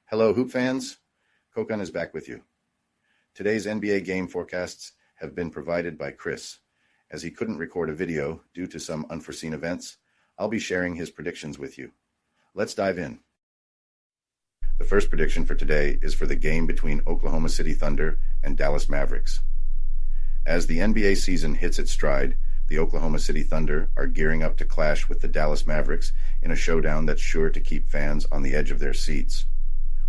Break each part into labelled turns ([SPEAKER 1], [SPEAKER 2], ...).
[SPEAKER 1] Hello, Hoop fans. Kokan is back with you. Today's NBA game forecasts have been provided by Chris. As he couldn't record a video due to some unforeseen events, I'll be sharing his predictions with you. Let's dive in. The first prediction for today is for the game between Oklahoma City Thunder and Dallas Mavericks. As the NBA season hits its stride, the Oklahoma City Thunder are gearing up to clash with the Dallas Mavericks in a showdown that's sure to keep fans on the edge of their seats.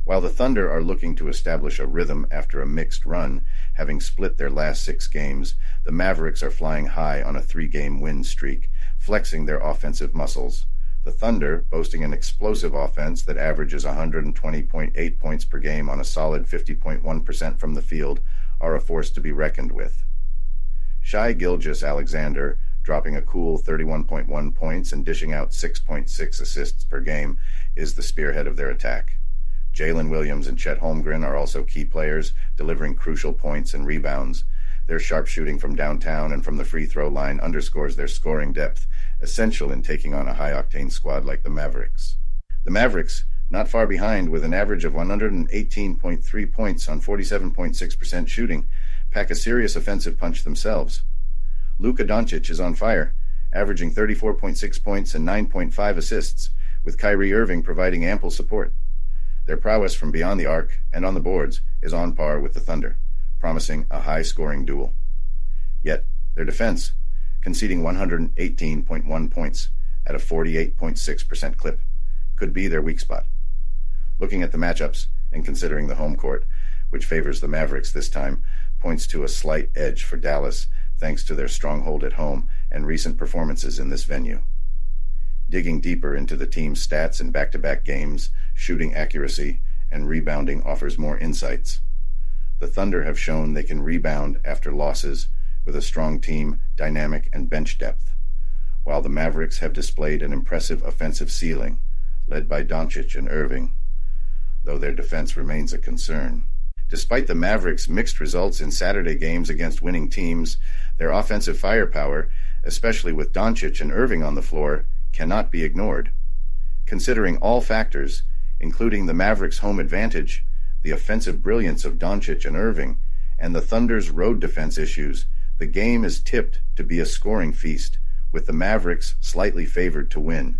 [SPEAKER 1] While the Thunder are looking to establish a rhythm after a mixed run, having split their last 6 games, the Mavericks are flying high on a 3-game win streak, flexing their offensive muscles. The Thunder, boasting an explosive offense that averages 120.8 points per game on a solid 50.1% from the field, are a force to be reckoned with. Shai Gilgeous-Alexander, dropping a cool 31.1 points and dishing out 6.6 assists per game, is the spearhead of their attack. Jalen Williams and Chet Holmgren are also key players, delivering crucial points and rebounds. Their sharp shooting from downtown and from the free throw line underscores their scoring depth, essential in taking on a high-octane squad like the Mavericks. The Mavericks, not far behind with an average of 118.3 points on 47.6% shooting, pack a serious offensive punch themselves. Luka Doncic is on fire, averaging 34.6 points and 9.5 assists, with Kyrie Irving providing ample support. Their prowess from beyond the arc and on the boards is on par with the Thunder, promising a high-scoring duel. Yet, their defense, conceding 118.1 points at a 48.6% clip, could be their weak spot. Looking at the matchups and considering the home court, which favors the Mavericks this time, points to a slight edge for Dallas thanks to their stronghold at home and recent performances in this venue. Digging deeper into the team's stats in back-to-back games, shooting accuracy, and rebounding offers more insights. The Thunder have shown they can rebound after losses with a strong team, dynamic, and bench depth, while the Mavericks have displayed an impressive offensive ceiling, led by Doncic and Irving, though their defense remains a concern. Despite the Mavericks' mixed results in Saturday games against winning teams, their offensive firepower, especially with Doncic and Irving on the floor, cannot be ignored. Considering all factors, including the Mavericks' home advantage, the offensive brilliance of Doncic and Irving, and the Thunder's road defense issues, the game is tipped to be a scoring feast, with the Mavericks slightly favored to win.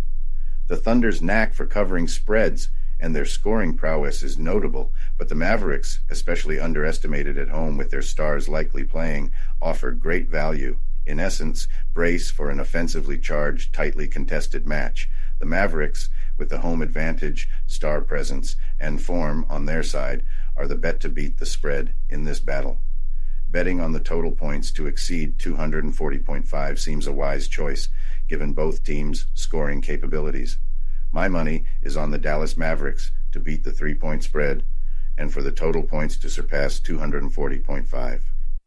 [SPEAKER 1] The Thunder's knack for covering spreads and their scoring prowess is notable, but the Mavericks, especially underestimated at home with their stars likely playing, offer great value. In essence, brace for an offensively charged, tightly contested match. The Mavericks, with the home advantage, star presence, and form on their side, are the bet to beat the spread in this battle. Betting on the total points to exceed 240.5 seems a wise choice, given both teams' scoring capabilities. My money is on the Dallas Mavericks to beat the 3-point spread, and for the total points to surpass 240.5.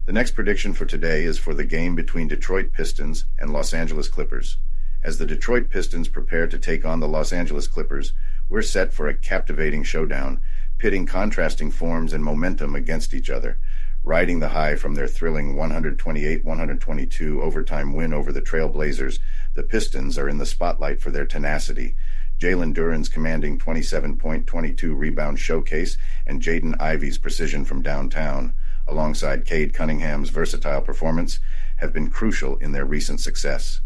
[SPEAKER 1] The next prediction for today is for the game between Detroit Pistons and Los Angeles Clippers. As the Detroit Pistons prepare to take on the Los Angeles Clippers, we're set for a captivating showdown, pitting contrasting forms and momentum against each other. Riding the high from their thrilling 128-122 overtime win over the Trail Blazers, the Pistons are in the spotlight for their tenacity. Jalen Duren's commanding 27.22 rebound showcase and Jaden Ivey's precision from downtown, alongside Cade Cunningham's versatile performance, have been crucial in their recent success.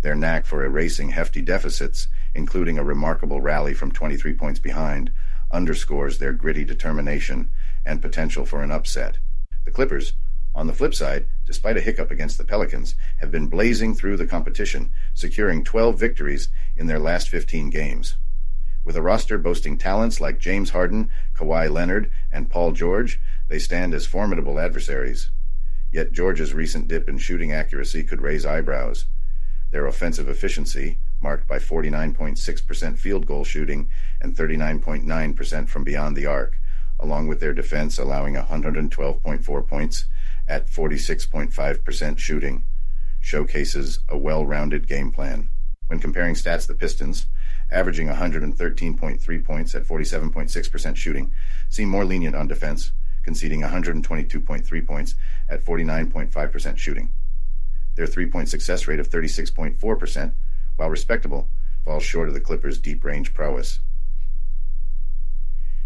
[SPEAKER 1] Their knack for erasing hefty deficits, including a remarkable rally from 23 points behind, underscores their gritty determination and potential for an upset. The Clippers, on the flip side, despite a hiccup against the Pelicans, have been blazing through the competition, securing 12 victories in their last 15 games. With a roster boasting talents like James Harden, Kawhi Leonard, and Paul George, they stand as formidable adversaries. Yet George's recent dip in shooting accuracy could raise eyebrows. Their offensive efficiency, marked by 49.6% field goal shooting and 39.9% from beyond the arc, along with their defense allowing 112.4 points at 46.5% shooting, showcases a well-rounded game plan. When comparing stats, the Pistons, averaging 113.3 points at 47.6% shooting, seem more lenient on defense, conceding 122.3 points at 49.5% shooting. Their three-point success rate of 36.4%, while respectable, falls short of the Clippers' deep-range prowess.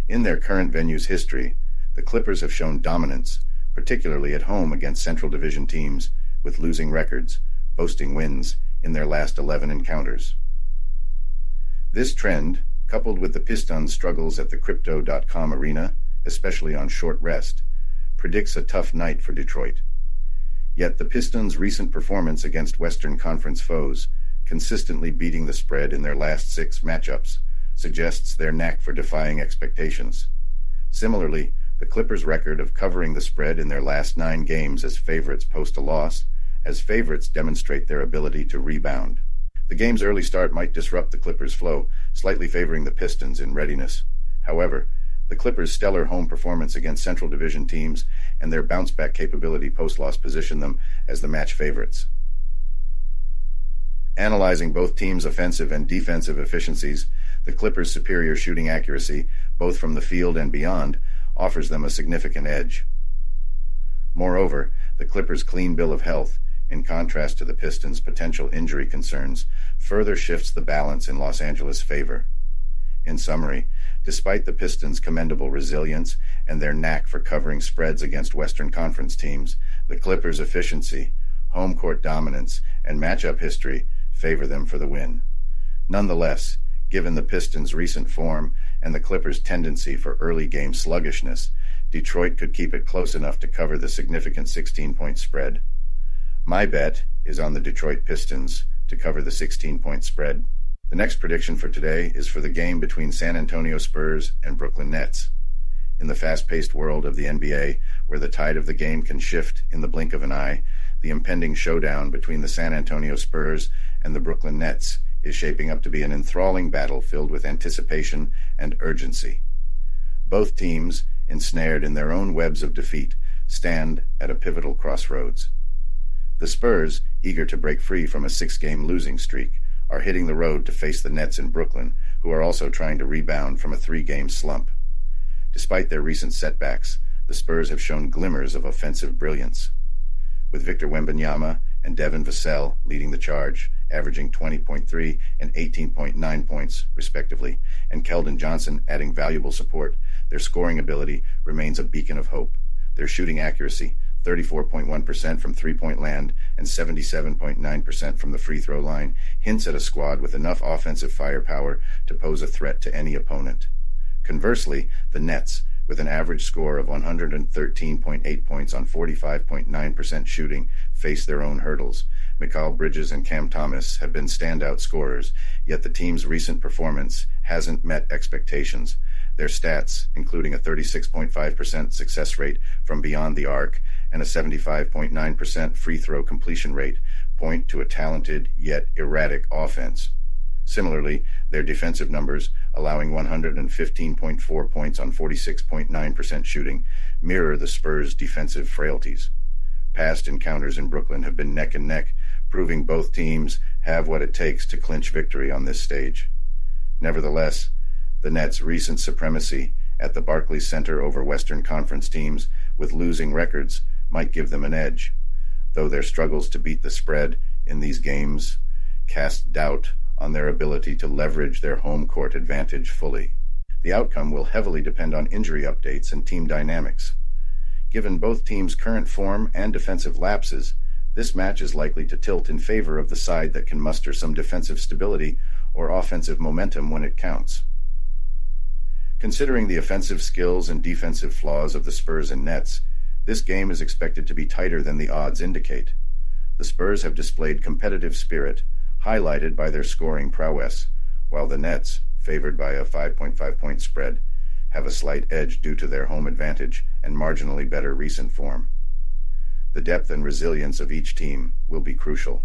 [SPEAKER 1] In their current venue's history, the Clippers have shown dominance, particularly at home against Central Division teams, with losing records, boasting wins in their last 11 encounters. This trend, coupled with the Pistons' struggles at the Crypto.com arena, especially on short rest, predicts a tough night for Detroit. Yet the Pistons' recent performance against Western Conference foes, consistently beating the spread in their last 6 matchups, suggests their knack for defying expectations. Similarly, the Clippers' record of covering the spread in their last 9 games as favorites post a loss, as favorites demonstrate their ability to rebound. The game's early start might disrupt the Clippers' flow, slightly favoring the Pistons in readiness. However, the Clippers' stellar home performance against Central Division teams and their bounce-back capability post-loss position them as the match favorites. Analyzing both teams' offensive and defensive efficiencies, the Clippers' superior shooting accuracy, both from the field and beyond, offers them a significant edge. Moreover, the Clippers' clean bill of health, in contrast to the Pistons' potential injury concerns, further shifts the balance in Los Angeles' favor. In summary, despite the Pistons' commendable resilience and their knack for covering spreads against Western Conference teams, the Clippers' efficiency, home court dominance, and matchup history favor them for the win. Nonetheless, given the Pistons' recent form and the Clippers' tendency for early game sluggishness, Detroit could keep it close enough to cover the significant 16-point spread. My bet is on the Detroit Pistons to cover the 16-point spread. The next prediction for today is for the game between San Antonio Spurs and Brooklyn Nets. In the fast-paced world of the NBA, where the tide of the game can shift in the blink of an eye, the impending showdown between the San Antonio Spurs and the Brooklyn Nets is shaping up to be an enthralling battle filled with anticipation and urgency. Both teams, ensnared in their own webs of defeat, stand at a pivotal crossroads. The Spurs, eager to break free from a 6-game losing streak, are hitting the road to face the Nets in Brooklyn, who are also trying to rebound from a 3-game slump. Despite their recent setbacks, the Spurs have shown glimmers of offensive brilliance. With Victor Wembanyama and Devin Vassell leading the charge, averaging 20.3 and 18.9 points, respectively, and Keldon Johnson adding valuable support, their scoring ability remains a beacon of hope. Their shooting accuracy, 34.1% from three-point land and 77.9% from the free throw line, hints at a squad with enough offensive firepower to pose a threat to any opponent. Conversely, the Nets, with an average score of 113.8 points on 45.9% shooting, face their own hurdles. Mikal Bridges and Cam Thomas have been standout scorers, yet the team's recent performance hasn't met expectations. Their stats, including a 36.5% success rate from beyond the arc and a 75.9% free throw completion rate, point to a talented yet erratic offense. Similarly, their defensive numbers, allowing 115.4 points on 46.9% shooting, mirror the Spurs' defensive frailties. Past encounters in Brooklyn have been neck and neck, proving both teams have what it takes to clinch victory on this stage. Nevertheless, the Nets' recent supremacy at the Barclays Center over Western Conference teams with losing records might give them an edge, though their struggles to beat the spread in these games cast doubt on their ability to leverage their home court advantage fully. The outcome will heavily depend on injury updates and team dynamics. Given both teams' current form and defensive lapses, this match is likely to tilt in favor of the side that can muster some defensive stability or offensive momentum when it counts. Considering the offensive skills and defensive flaws of the Spurs and Nets, this game is expected to be tighter than the odds indicate. The Spurs have displayed competitive spirit, highlighted by their scoring prowess, while the Nets, favored by a 5.5-point spread, have a slight edge due to their home advantage and marginally better recent form. The depth and resilience of each team will be crucial.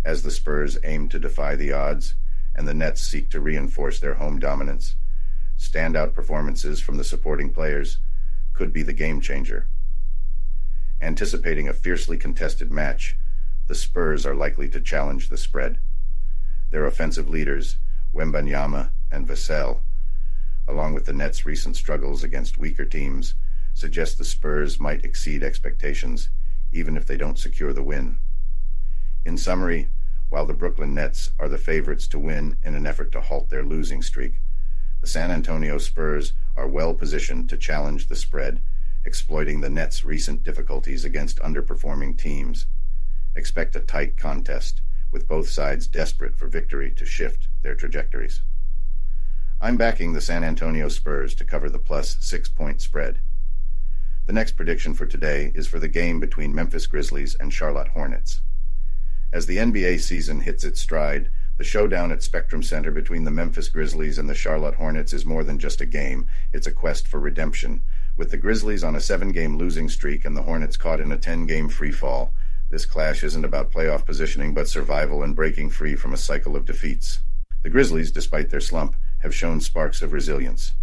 [SPEAKER 1] As the Spurs aim to defy the odds, and the Nets seek to reinforce their home dominance, standout performances from the supporting players could be the game changer. Anticipating a fiercely contested match, the Spurs are likely to challenge the spread. Their offensive leaders, Wembanyama and Vassell, along with the Nets' recent struggles against weaker teams, suggest the Spurs might exceed expectations, even if they don't secure the win. In summary, while the Brooklyn Nets are the favorites to win in an effort to halt their losing streak, the San Antonio Spurs are well positioned to challenge the spread, exploiting the Nets' recent difficulties against underperforming teams. Expect a tight contest, with both sides desperate for victory to shift their trajectories. I'm backing the San Antonio Spurs to cover the plus 6-point spread. The next prediction for today is for the game between Memphis Grizzlies and Charlotte Hornets. As the NBA season hits its stride, the showdown at Spectrum Center between the Memphis Grizzlies and the Charlotte Hornets is more than just a game, it's a quest for redemption. With the Grizzlies on a 7-game losing streak and the Hornets caught in a 10-game free fall, this clash isn't about playoff positioning but survival and breaking free from a cycle of defeats. The Grizzlies, despite their slump, have shown sparks of resilience.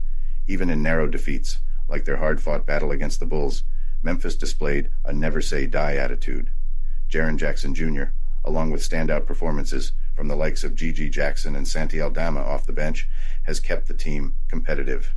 [SPEAKER 1] Even in narrow defeats, like their hard-fought battle against the Bulls, Memphis displayed a never-say-die attitude. Jaren Jackson Jr., along with standout performances from the likes of Gigi Jackson and Santi Aldama off the bench, has kept the team competitive.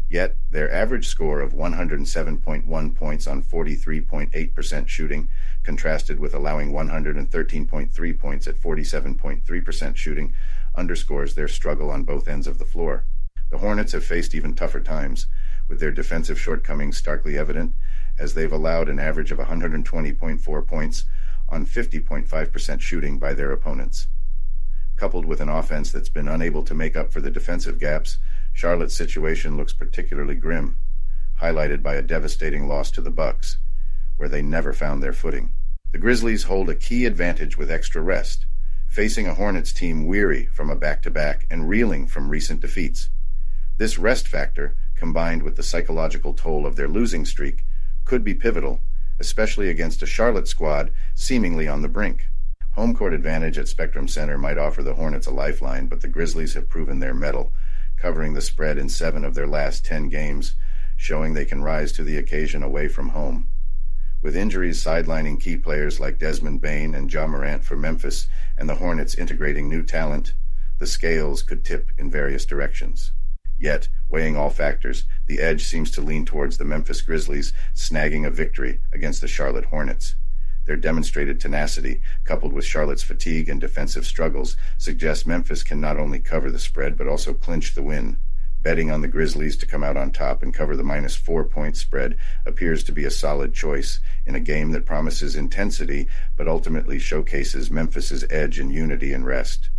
[SPEAKER 1] Yet, their average score of 107.1 points on 43.8% shooting, contrasted with allowing 113.3 points at 47.3% shooting, underscores their struggle on both ends of the floor. The Hornets have faced even tougher times, with their defensive shortcomings starkly evident, as they've allowed an average of 120.4 points on 50.5% shooting by their opponents. Coupled with an offense that's been unable to make up for the defensive gaps, Charlotte's situation looks particularly grim, highlighted by a devastating loss to the Bucks, where they never found their footing. The Grizzlies hold a key advantage with extra rest, facing a Hornets team weary from a back-to-back and reeling from recent defeats. This rest factor, combined with the psychological toll of their losing streak, could be pivotal, especially against a Charlotte squad seemingly on the brink. Home court advantage at Spectrum Center might offer the Hornets a lifeline, but the Grizzlies have proven their mettle, covering the spread in 7 of their last 10 games, showing they can rise to the occasion away from home. With injuries sidelining key players like Desmond Bane and Ja Morant for Memphis, and the Hornets integrating new talent, the scales could tip in various directions. Yet, weighing all factors, the edge seems to lean towards the Memphis Grizzlies snagging a victory against the Charlotte Hornets. Their demonstrated tenacity, coupled with Charlotte's fatigue and defensive struggles, suggests Memphis can not only cover the spread but also clinch the win. Betting on the Grizzlies to come out on top and cover the minus 4-point spread appears to be a solid choice in a game that promises intensity but ultimately showcases Memphis's edge in unity and rest.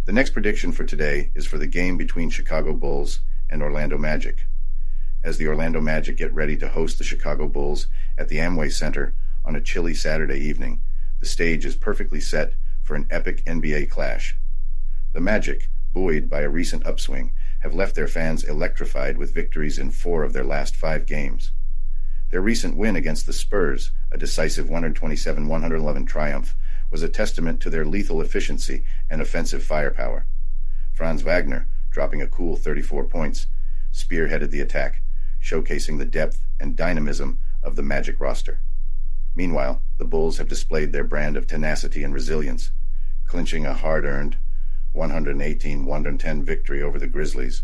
[SPEAKER 1] The next prediction for today is for the game between Chicago Bulls and Orlando Magic. As the Orlando Magic get ready to host the Chicago Bulls at the Amway Center on a chilly Saturday evening, the stage is perfectly set for an epic NBA clash. The Magic, buoyed by a recent upswing, have left their fans electrified with victories in 4 of their last 5 games. Their recent win against the Spurs, a decisive 127-111 triumph, was a testament to their lethal efficiency and offensive firepower. Franz Wagner, dropping a cool 34 points, spearheaded the attack, showcasing the depth and dynamism of the Magic roster. Meanwhile, the Bulls have displayed their brand of tenacity and resilience, clinching a hard-earned 118-110 victory over the Grizzlies,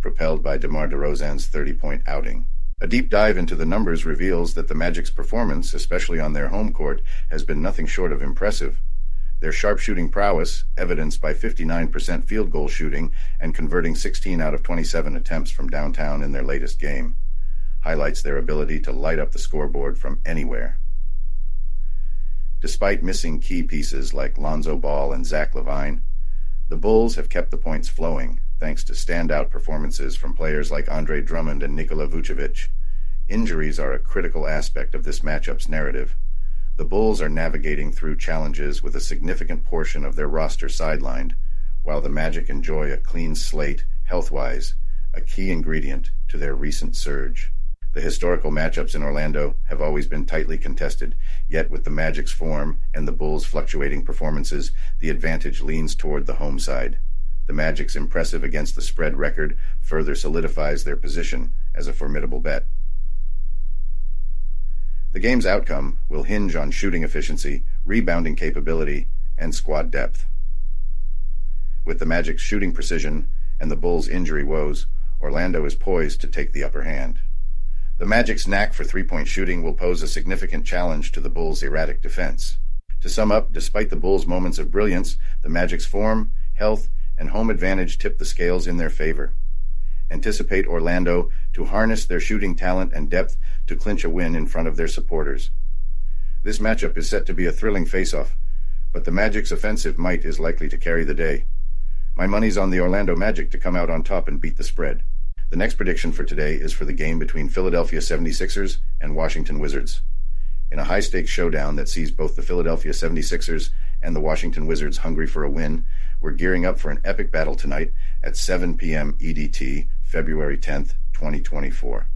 [SPEAKER 1] propelled by DeMar DeRozan's 30-point outing. A deep dive into the numbers reveals that the Magic's performance, especially on their home court, has been nothing short of impressive. Their sharpshooting prowess, evidenced by 59% field goal shooting and converting 16 out of 27 attempts from downtown in their latest game, highlights their ability to light up the scoreboard from anywhere. Despite missing key pieces like Lonzo Ball and Zach LaVine, the Bulls have kept the points flowing thanks to standout performances from players like Andre Drummond and Nikola Vucevic. Injuries are a critical aspect of this matchup's narrative. The Bulls are navigating through challenges with a significant portion of their roster sidelined, while the Magic enjoy a clean slate health-wise, a key ingredient to their recent surge. The historical matchups in Orlando have always been tightly contested, yet with the Magic's form and the Bulls' fluctuating performances, the advantage leans toward the home side. The Magic's impressive against the spread record further solidifies their position as a formidable bet. The game's outcome will hinge on shooting efficiency, rebounding capability, and squad depth. With the Magic's shooting precision and the Bulls' injury woes, Orlando is poised to take the upper hand. The Magic's knack for three-point shooting will pose a significant challenge to the Bulls' erratic defense. To sum up, despite the Bulls' moments of brilliance, the Magic's form, health, and home advantage tip the scales in their favor. anticipate Orlando to harness their shooting talent and depth to clinch a win in front of their supporters. This matchup is set to be a thrilling face-off, but the Magic's offensive might is likely to carry the day. My money's on the Orlando Magic to come out on top and beat the spread. The next prediction for today is for the game between Philadelphia 76ers and Washington Wizards. In a high-stakes showdown that sees both the Philadelphia 76ers and the Washington Wizards hungry for a win, we're gearing up for an epic battle tonight at 7 p.m. EDT, February 10th, 2024.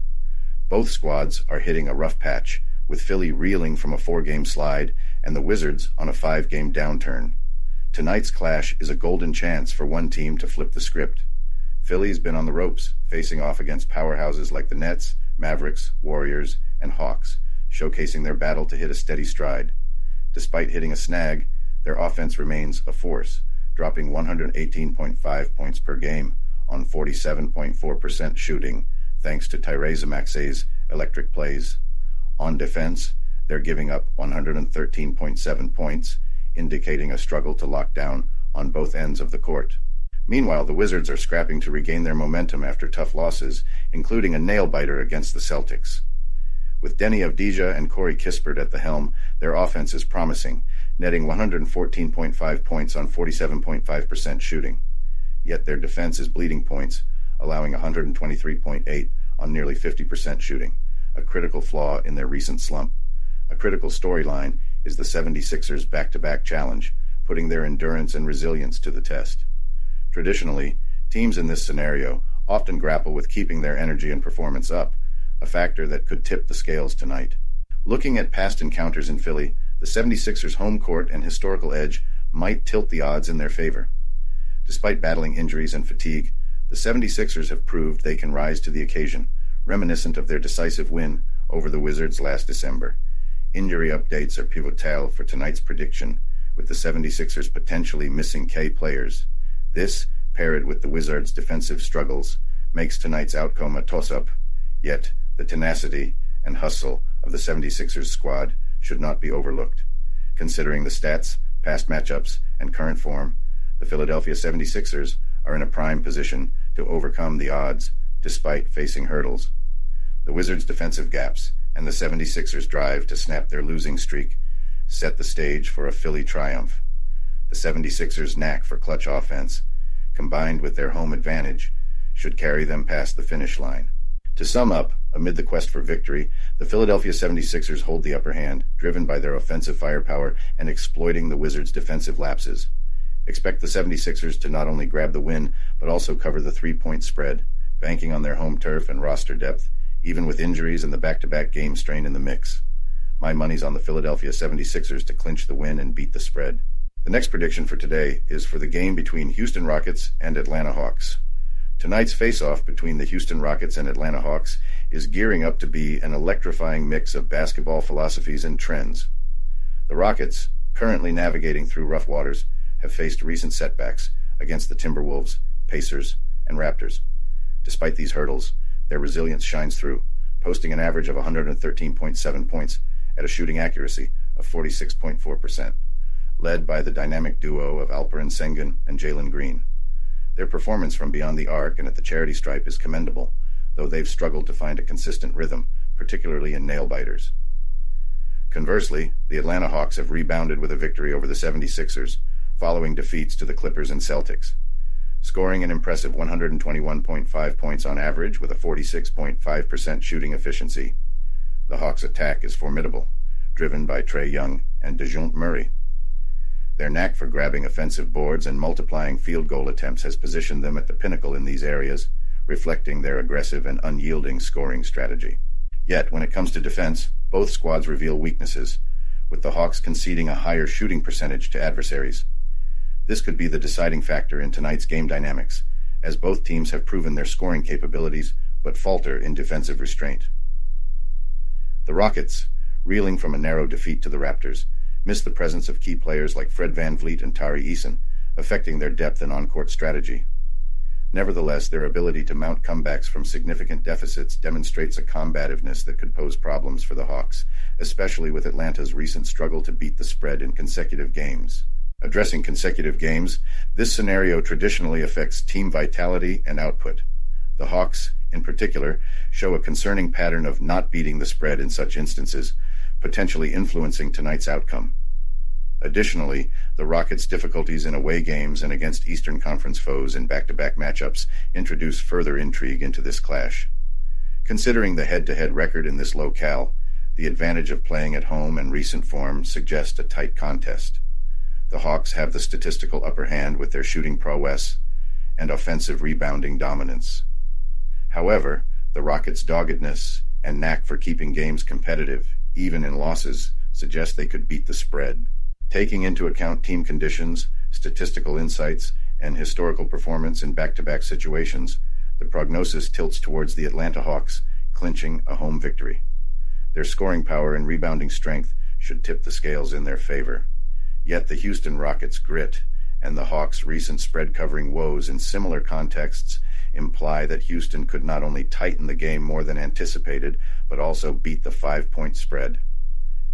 [SPEAKER 1] Both squads are hitting a rough patch, with Philly reeling from a 4-game slide and the Wizards on a 5-game downturn. Tonight's clash is a golden chance for one team to flip the script. Philly's been on the ropes, facing off against powerhouses like the Nets, Mavericks, Warriors, and Hawks, showcasing their battle to hit a steady stride. Despite hitting a snag, their offense remains a force, dropping 118.5 points per game on 47.4% shooting, thanks to Tyrese Maxey's electric plays. On defense, they're giving up 113.7 points, indicating a struggle to lock down on both ends of the court. Meanwhile, the Wizards are scrapping to regain their momentum after tough losses, including a nail-biter against the Celtics. With Denny Avdija and Corey Kispert at the helm, their offense is promising, netting 114.5 points on 47.5% shooting. Yet their defense is bleeding points, allowing 123.8 on nearly 50% shooting, a critical flaw in their recent slump. A critical storyline is the 76ers' back-to-back challenge, putting their endurance and resilience to the test. Traditionally, teams in this scenario often grapple with keeping their energy and performance up, a factor that could tip the scales tonight. Looking at past encounters in Philly, the 76ers' home court and historical edge might tilt the odds in their favor. Despite battling injuries and fatigue, the 76ers have proved they can rise to the occasion, reminiscent of their decisive win over the Wizards last December. Injury updates are pivotal for tonight's prediction, with the 76ers potentially missing key players. This, paired with the Wizards' defensive struggles, makes tonight's outcome a toss-up, yet the tenacity and hustle of the 76ers squad should not be overlooked. Considering the stats, past matchups, and current form, the Philadelphia 76ers are in a prime position to overcome the odds despite facing hurdles. The Wizards' defensive gaps and the 76ers' drive to snap their losing streak set the stage for a Philly triumph. The 76ers' knack for clutch offense, combined with their home advantage, should carry them past the finish line. To sum up, amid the quest for victory, the Philadelphia 76ers hold the upper hand, driven by their offensive firepower and exploiting the Wizards' defensive lapses. Expect the 76ers to not only grab the win, but also cover the 3-point spread, banking on their home turf and roster depth, even with injuries and the back-to-back game strain in the mix. My money's on the Philadelphia 76ers to clinch the win and beat the spread. The next prediction for today is for the game between Houston Rockets and Atlanta Hawks. Tonight's face-off between the Houston Rockets and Atlanta Hawks is gearing up to be an electrifying mix of basketball philosophies and trends. The Rockets, currently navigating through rough waters, have faced recent setbacks against the Timberwolves, Pacers, and Raptors. Despite these hurdles, their resilience shines through, posting an average of 113.7 points at a shooting accuracy of 46.4%, led by the dynamic duo of Alperen Sengun and Jalen Green. Their performance from beyond the arc and at the charity stripe is commendable, though they've struggled to find a consistent rhythm, particularly in nail-biters. Conversely, the Atlanta Hawks have rebounded with a victory over the 76ers, following defeats to the Clippers and Celtics. Scoring an impressive 121.5 points on average with a 46.5% shooting efficiency. The Hawks' attack is formidable, driven by Trae Young and DeJounte Murray. Their knack for grabbing offensive boards and multiplying field goal attempts has positioned them at the pinnacle in these areas, reflecting their aggressive and unyielding scoring strategy. Yet, when it comes to defense, both squads reveal weaknesses, with the Hawks conceding a higher shooting percentage to adversaries. This could be the deciding factor in tonight's game dynamics, as both teams have proven their scoring capabilities but falter in defensive restraint. The Rockets, reeling from a narrow defeat to the Raptors, miss the presence of key players like Fred VanVleet and Tari Eason, affecting their depth and on-court strategy. Nevertheless, their ability to mount comebacks from significant deficits demonstrates a combativeness that could pose problems for the Hawks, especially with Atlanta's recent struggle to beat the spread in consecutive games. Addressing consecutive games, this scenario traditionally affects team vitality and output. The Hawks, in particular, show a concerning pattern of not beating the spread in such instances, potentially influencing tonight's outcome. Additionally, the Rockets' difficulties in away games and against Eastern Conference foes in back-to-back matchups introduce further intrigue into this clash. Considering the head-to-head record in this locale, the advantage of playing at home and recent form suggests a tight contest. The Hawks have the statistical upper hand with their shooting prowess and offensive rebounding dominance. However, the Rockets' doggedness and knack for keeping games competitive, even in losses, suggest they could beat the spread. Taking into account team conditions, statistical insights, and historical performance in back-to-back situations, the prognosis tilts towards the Atlanta Hawks clinching a home victory. Their scoring power and rebounding strength should tip the scales in their favor. Yet the Houston Rockets' grit and the Hawks' recent spread-covering woes in similar contexts imply that Houston could not only tighten the game more than anticipated, but also beat the 5-point spread.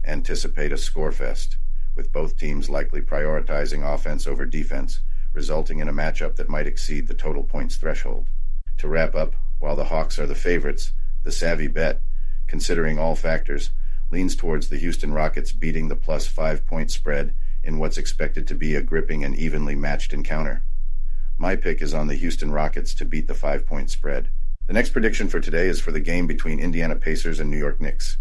[SPEAKER 1] Anticipate a scorefest, with both teams likely prioritizing offense over defense, resulting in a matchup that might exceed the total points threshold. To wrap up, while the Hawks are the favorites, the savvy bet, considering all factors, leans towards the Houston Rockets beating the plus 5-point spread in what's expected to be a gripping and evenly matched encounter. My pick is on the Houston Rockets to beat the 5-point spread. The next prediction for today is for the game between Indiana Pacers and New York Knicks.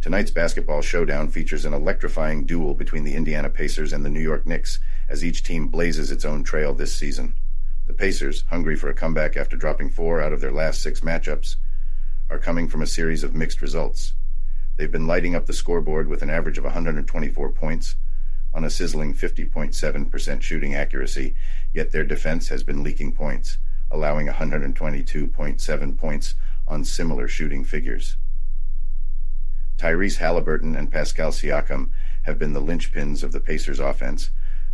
[SPEAKER 1] Tonight's basketball showdown features an electrifying duel between the Indiana Pacers and the New York Knicks, as each team blazes its own trail this season. The Pacers, hungry for a comeback after dropping 4 out of their last 6 matchups, are coming from a series of mixed results. They've been lighting up the scoreboard with an average of 124 points on a sizzling 50.7% shooting accuracy, yet their defense has been leaking points, allowing 122.7 points on similar shooting figures. Tyrese Halliburton and Pascal Siakam have been the linchpins of the Pacers' offense,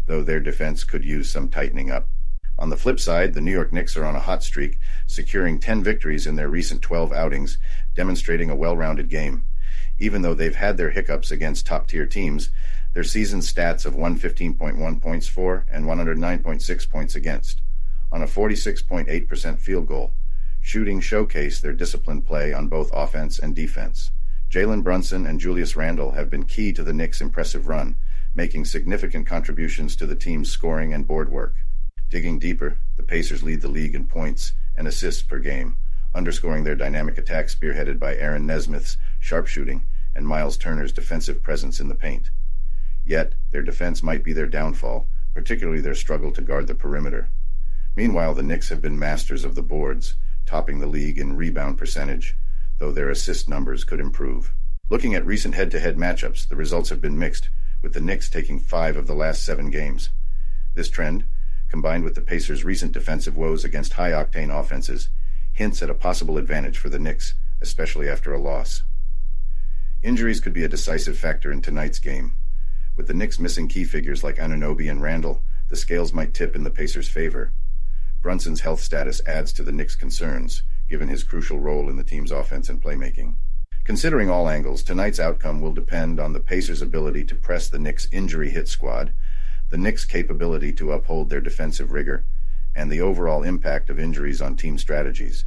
[SPEAKER 1] though their defense could use some tightening up. On the flip side, the New York Knicks are on a hot streak, securing 10 victories in their recent 12 outings, demonstrating a well-rounded game. Even though they've had their hiccups against top-tier teams, their season stats of 115.1 points for and 109.6 points against, on a 46.8% field goal, shooting showcase their disciplined play on both offense and defense. Jalen Brunson and Julius Randle have been key to the Knicks' impressive run, making significant contributions to the team's scoring and board work. Digging deeper, the Pacers lead the league in points and assists per game, underscoring their dynamic attack spearheaded by Aaron Nesmith's sharpshooting and Miles Turner's defensive presence in the paint. Yet, their defense might be their downfall, particularly their struggle to guard the perimeter. Meanwhile, the Knicks have been masters of the boards, topping the league in rebound percentage, though their assist numbers could improve. Looking at recent head-to-head matchups, the results have been mixed, with the Knicks taking 5 of the last 7 games. This trend, combined with the Pacers' recent defensive woes against high-octane offenses, hints at a possible advantage for the Knicks, especially after a loss. Injuries could be a decisive factor in tonight's game. With the Knicks missing key figures like Anunoby and Randle, the scales might tip in the Pacers' favor. Brunson's health status adds to the Knicks' concerns, given his crucial role in the team's offense and playmaking. Considering all angles, tonight's outcome will depend on the Pacers' ability to press the Knicks' injury-hit squad, the Knicks' capability to uphold their defensive rigor, and the overall impact of injuries on team strategies.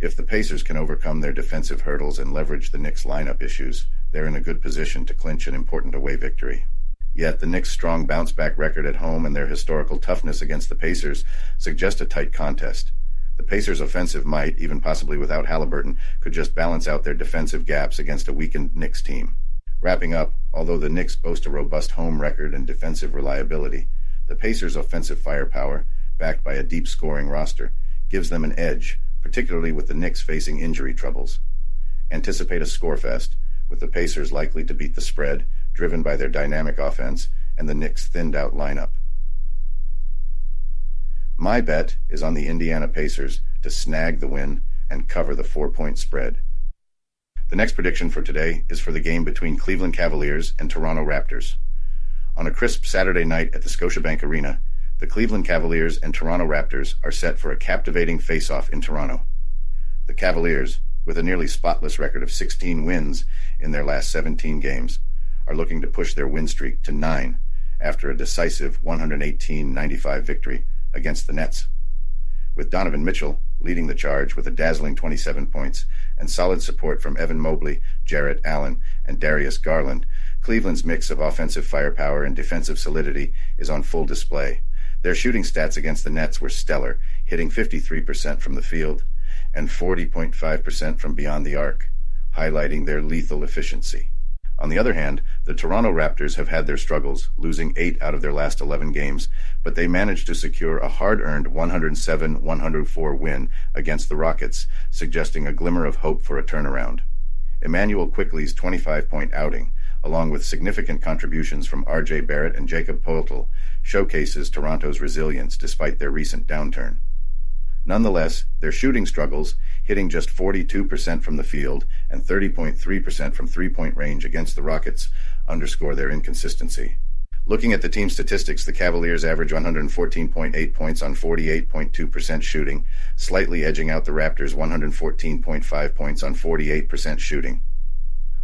[SPEAKER 1] If the Pacers can overcome their defensive hurdles and leverage the Knicks' lineup issues, they're in a good position to clinch an important away victory. Yet the Knicks' strong bounce-back record at home and their historical toughness against the Pacers suggest a tight contest. The Pacers' offensive might, even possibly without Halliburton, could just balance out their defensive gaps against a weakened Knicks team. Wrapping up, although the Knicks boast a robust home record and defensive reliability, the Pacers' offensive firepower, backed by a deep scoring roster, gives them an edge, particularly with the Knicks facing injury troubles. Anticipate a scorefest, with the Pacers likely to beat the spread, driven by their dynamic offense and the Knicks' thinned-out lineup. My bet is on the Indiana Pacers to snag the win and cover the 4-point spread. The next prediction for today is for the game between Cleveland Cavaliers and Toronto Raptors. On a crisp Saturday night at the Scotiabank Arena, the Cleveland Cavaliers and Toronto Raptors are set for a captivating face-off in Toronto. The Cavaliers, with a nearly spotless record of 16 wins in their last 17 games, are looking to push their win streak to 9 after a decisive 118-95 victory against the Nets. With Donovan Mitchell, leading the charge with a dazzling 27 points and solid support from Evan Mobley, Jarrett Allen, and Darius Garland. Cleveland's mix of offensive firepower and defensive solidity is on full display. Their shooting stats against the Nets were stellar, hitting 53% from the field and 40.5% from beyond the arc, highlighting their lethal efficiency. On the other hand, the Toronto Raptors have had their struggles, losing 8 out of their last 11 games, but they managed to secure a hard-earned 107-104 win against the Rockets, suggesting a glimmer of hope for a turnaround. Emmanuel Quickley's 25-point outing, along with significant contributions from R.J. Barrett and Jacob Poeltl, showcases Toronto's resilience despite their recent downturn. Nonetheless, their shooting struggles, hitting just 42% from the field and 30.3% from three-point range against the Rockets, underscore their inconsistency. Looking at the team statistics, the Cavaliers average 114.8 points on 48.2% shooting, slightly edging out the Raptors' 114.5 points on 48% shooting.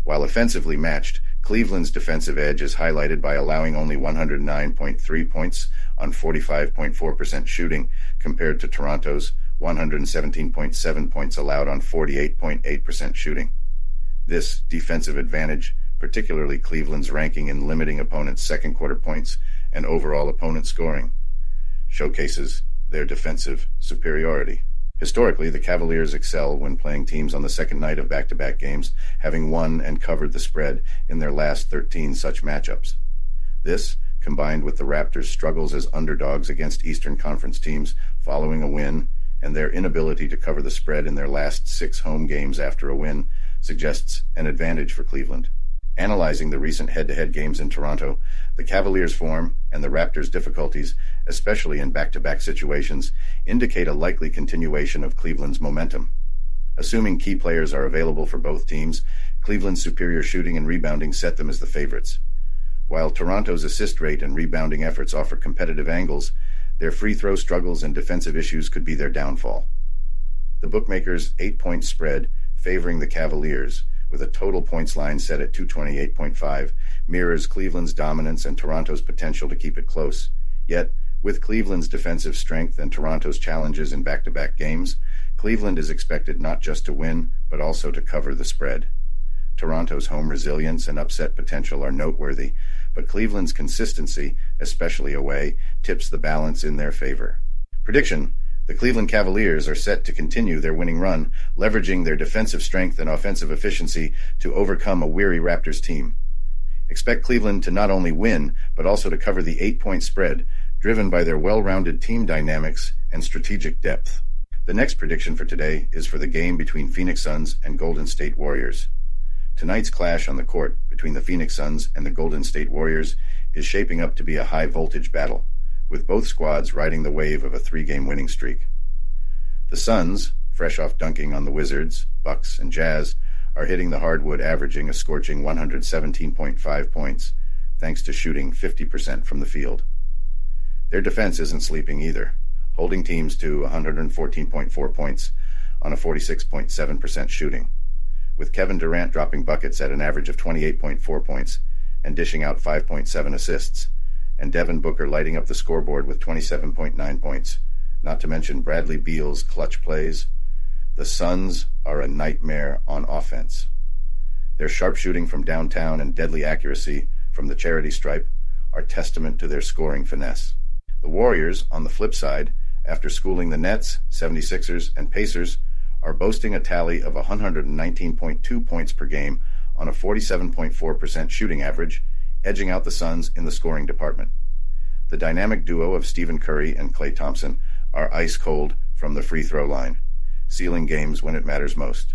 [SPEAKER 1] While offensively matched, Cleveland's defensive edge is highlighted by allowing only 109.3 points on 45.4% shooting compared to Toronto's 117.7 points allowed on 48.8% shooting. This defensive advantage, particularly Cleveland's ranking in limiting opponents' second quarter points and overall opponent scoring, showcases their defensive superiority. Historically, the Cavaliers excel when playing teams on the second night of back-to-back games, having won and covered the spread in their last 13 such matchups. This, combined with the Raptors' struggles as underdogs against Eastern Conference teams following a win, and their inability to cover the spread in their last 6 home games after a win, suggests an advantage for Cleveland. Analyzing the recent head-to-head games in Toronto, the Cavaliers' form and the Raptors' difficulties, especially in back-to-back situations, indicate a likely continuation of Cleveland's momentum. Assuming key players are available for both teams, Cleveland's superior shooting and rebounding set them as the favorites. While Toronto's assist rate and rebounding efforts offer competitive angles, their free throw struggles and defensive issues could be their downfall. The bookmakers' 8-point spread favoring the Cavaliers, with a total points line set at 228.5, mirrors Cleveland's dominance and Toronto's potential to keep it close. Yet, with Cleveland's defensive strength and Toronto's challenges in back-to-back games, Cleveland is expected not just to win, but also to cover the spread. Toronto's home resilience and upset potential are noteworthy, but Cleveland's consistency, especially away, tips the balance in their favor. Prediction: the Cleveland Cavaliers are set to continue their winning run, leveraging their defensive strength and offensive efficiency to overcome a weary Raptors team. Expect Cleveland to not only win, but also to cover the 8-point spread, driven by their well-rounded team dynamics and strategic depth. The next prediction for today is for the game between Phoenix Suns and Golden State Warriors. Tonight's clash on the court between the Phoenix Suns and the Golden State Warriors is shaping up to be a high-voltage battle, with both squads riding the wave of a 3-game winning streak. The Suns, fresh off dunking on the Wizards, Bucks, and Jazz, are hitting the hardwood, averaging a scorching 117.5 points, thanks to shooting 50% from the field. Their defense isn't sleeping either, holding teams to 114.4 points on a 46.7% shooting, with Kevin Durant dropping buckets at an average of 28.4 points and dishing out 5.7 assists, and Devin Booker lighting up the scoreboard with 27.9 points, not to mention Bradley Beal's clutch plays. The Suns are a nightmare on offense. Their sharpshooting from downtown and deadly accuracy from the charity stripe are testament to their scoring finesse. The Warriors, on the flip side, after schooling the Nets, 76ers, and Pacers, are boasting a tally of 119.2 points per game on a 47.4% shooting average, edging out the Suns in the scoring department. The dynamic duo of Stephen Curry and Klay Thompson are ice cold from the free throw line, sealing games when it matters most.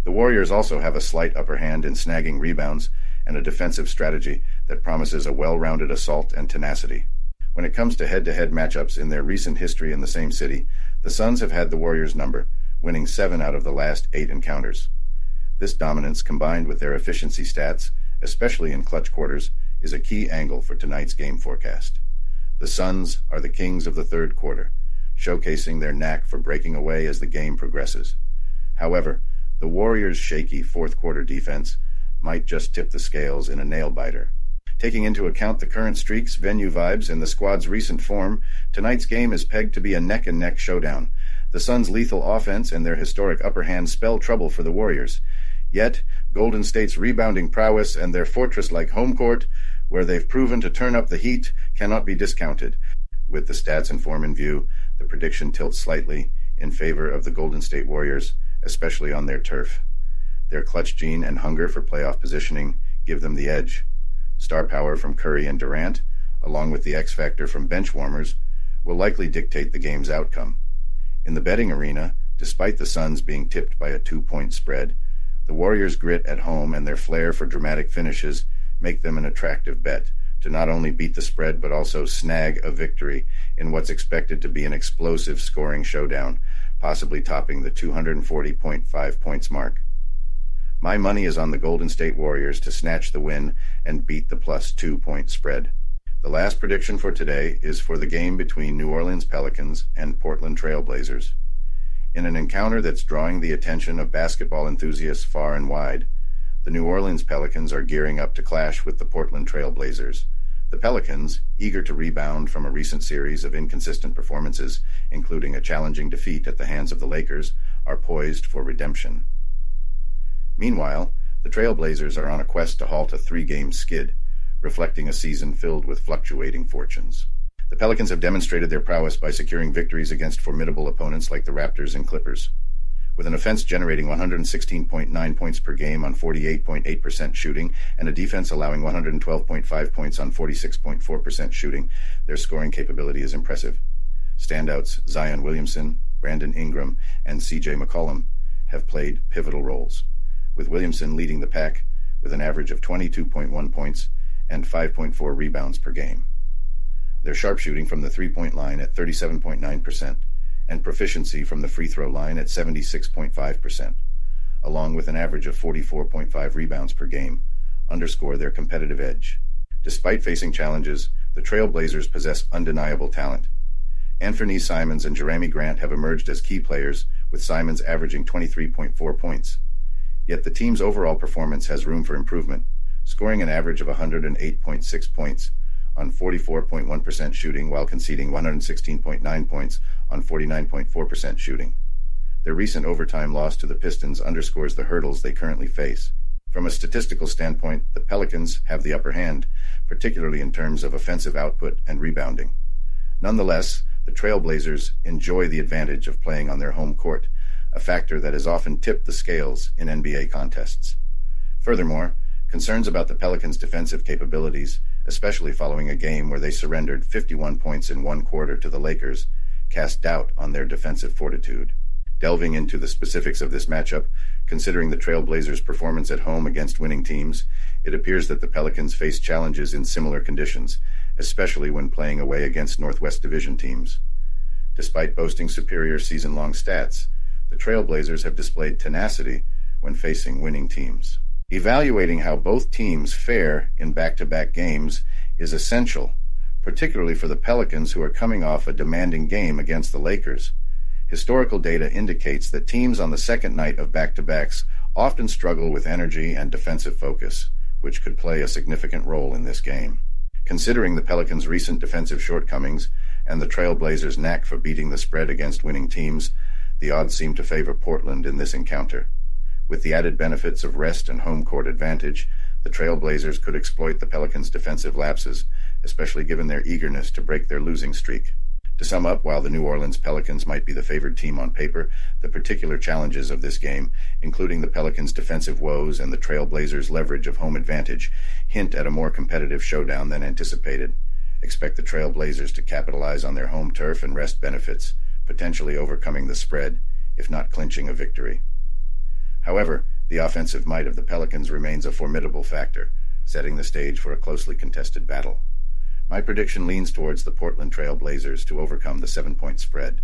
[SPEAKER 1] The Warriors also have a slight upper hand in snagging rebounds and a defensive strategy that promises a well-rounded assault and tenacity. When it comes to head-to-head matchups in their recent history in the same city, the Suns have had the Warriors' number, winning 7 out of the last 8 encounters. This dominance, combined with their efficiency stats, especially in clutch quarters, is a key angle for tonight's game forecast. The Suns are the kings of the third quarter, showcasing their knack for breaking away as the game progresses. However, the Warriors' shaky fourth-quarter defense might just tip the scales in a nail-biter. Taking into account the current streaks, venue vibes, and the squad's recent form, tonight's game is pegged to be a neck-and-neck showdown. The Suns' lethal offense and their historic upper hand spell trouble for the Warriors. Yet, Golden State's rebounding prowess and their fortress-like home court, where they've proven to turn up the heat, cannot be discounted. With the stats and form in view, the prediction tilts slightly in favor of the Golden State Warriors, especially on their turf. Their clutch gene and hunger for playoff positioning give them the edge. Star power from Curry and Durant, along with the X factor from bench warmers, will likely dictate the game's outcome. In the betting arena, despite the Suns being tipped by a 2-point spread, the Warriors' grit at home and their flair for dramatic finishes make them an attractive bet to not only beat the spread but also snag a victory in what's expected to be an explosive scoring showdown, possibly topping the 240.5 points mark. My money is on the Golden State Warriors to snatch the win and beat the plus 2-point spread. The last prediction for today is for the game between New Orleans Pelicans and Portland Trail Blazers. In an encounter that's drawing the attention of basketball enthusiasts far and wide, the New Orleans Pelicans are gearing up to clash with the Portland Trail Blazers. The Pelicans, eager to rebound from a recent series of inconsistent performances, including a challenging defeat at the hands of the Lakers, are poised for redemption. Meanwhile, the Trail Blazers are on a quest to halt a 3-game skid, reflecting a season filled with fluctuating fortunes. The Pelicans have demonstrated their prowess by securing victories against formidable opponents like the Raptors and Clippers. With an offense generating 116.9 points per game on 48.8% shooting and a defense allowing 112.5 points on 46.4% shooting, their scoring capability is impressive. Standouts Zion Williamson, Brandon Ingram, and C.J. McCollum have played pivotal roles, with Williamson leading the pack with an average of 22.1 points and 5.4 rebounds per game. Their sharpshooting from the three-point line at 37.9% and proficiency from the free throw line at 76.5%, along with an average of 44.5 rebounds per game, underscore their competitive edge. Despite facing challenges, the Trail Blazers possess undeniable talent. Anthony Simons and Jeremy Grant have emerged as key players, with Simons averaging 23.4 points. Yet the team's overall performance has room for improvement, scoring an average of 108.6 points on 44.1% shooting while conceding 116.9 points on 49.4% shooting. Their recent overtime loss to the Pistons underscores the hurdles they currently face. From a statistical standpoint, the Pelicans have the upper hand, particularly in terms of offensive output and rebounding. Nonetheless, the Trail Blazers enjoy the advantage of playing on their home court, a factor that has often tipped the scales in NBA contests. Furthermore, concerns about the Pelicans' defensive capabilities, especially following a game where they surrendered 51 points in one quarter to the Lakers, cast doubt on their defensive fortitude. Delving into the specifics of this matchup, considering the Trail Blazers' performance at home against winning teams, it appears that the Pelicans face challenges in similar conditions, especially when playing away against Northwest Division teams. Despite boasting superior season-long stats, the Trail Blazers have displayed tenacity when facing winning teams. Evaluating how both teams fare in back-to-back games is essential, particularly for the Pelicans, who are coming off a demanding game against the Lakers. Historical data indicates that teams on the second night of back-to-backs often struggle with energy and defensive focus, which could play a significant role in this game. Considering the Pelicans' recent defensive shortcomings and the Trail Blazers' knack for beating the spread against winning teams, the odds seem to favor Portland in this encounter. With the added benefits of rest and home court advantage, the Trail Blazers could exploit the Pelicans' defensive lapses, especially given their eagerness to break their losing streak. To sum up, while the New Orleans Pelicans might be the favored team on paper, the particular challenges of this game, including the Pelicans' defensive woes and the Trail Blazers' leverage of home advantage, hint at a more competitive showdown than anticipated. Expect the Trail Blazers to capitalize on their home turf and rest benefits, potentially overcoming the spread, if not clinching a victory. However, the offensive might of the Pelicans remains a formidable factor, setting the stage for a closely contested battle. My prediction leans towards the Portland Trail Blazers to overcome the 7-point spread.